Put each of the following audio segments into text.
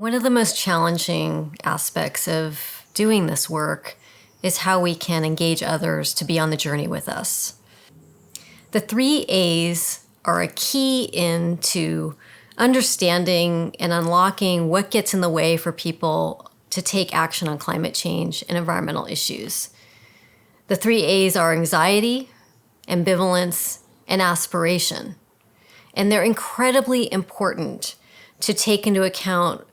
One of the most challenging aspects of doing this work is how we can engage others to be on the journey with us. The 3 A's are a key into understanding and unlocking what gets in the way for people to take action on climate change and environmental issues. The 3 A's are anxiety, ambivalence, and aspiration. And they're incredibly important to take into account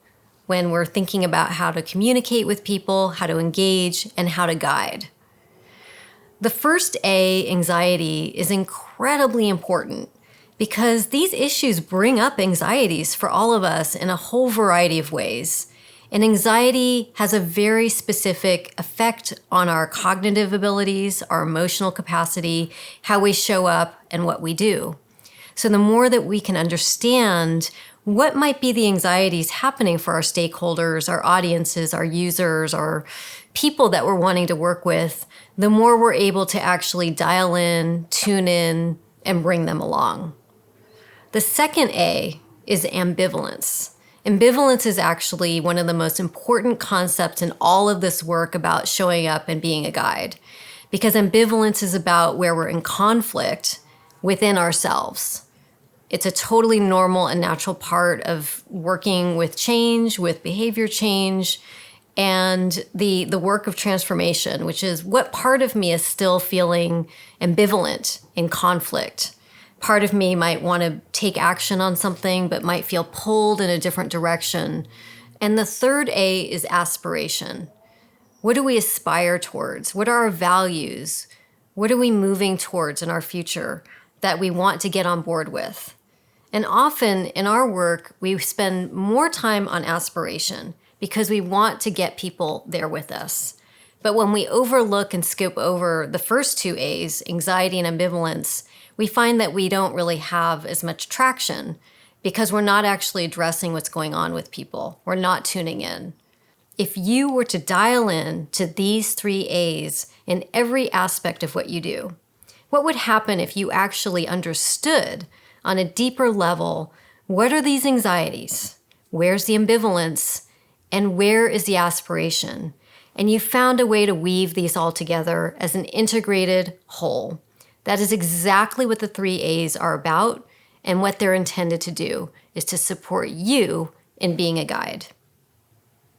when we're thinking about how to communicate with people, how to engage, and how to guide. The first A, anxiety, is incredibly important because these issues bring up anxieties for all of us in a whole variety of ways. And anxiety has a very specific effect on our cognitive abilities, our emotional capacity, how we show up, and what we do. So the more that we can understand what might be the anxieties happening for our stakeholders, our audiences, our users, our people that we're wanting to work with, the more we're able to actually dial in, tune in, and bring them along. The second A is ambivalence. Ambivalence is actually one of the most important concepts in all of this work about showing up and being a guide, because ambivalence is about where we're in conflict within ourselves. It's a totally normal and natural part of working with change, with behavior change, and the work of transformation, which is what part of me is still feeling ambivalent, in conflict. Part of me might want to take action on something, but might feel pulled in a different direction. And the third A is aspiration. What do we aspire towards? What are our values? What are we moving towards in our future that we want to get on board with? And often in our work, we spend more time on aspiration because we want to get people there with us. But when we overlook and scope over the first 2 A's, anxiety and ambivalence, we find that we don't really have as much traction because we're not actually addressing what's going on with people. We're not tuning in. If you were to dial in to these 3 A's in every aspect of what you do, what would happen if you actually understood on a deeper level, what are these anxieties? Where's the ambivalence? And where is the aspiration? And you found a way to weave these all together as an integrated whole. That is exactly what the 3 A's are about, and what they're intended to do is to support you in being a guide.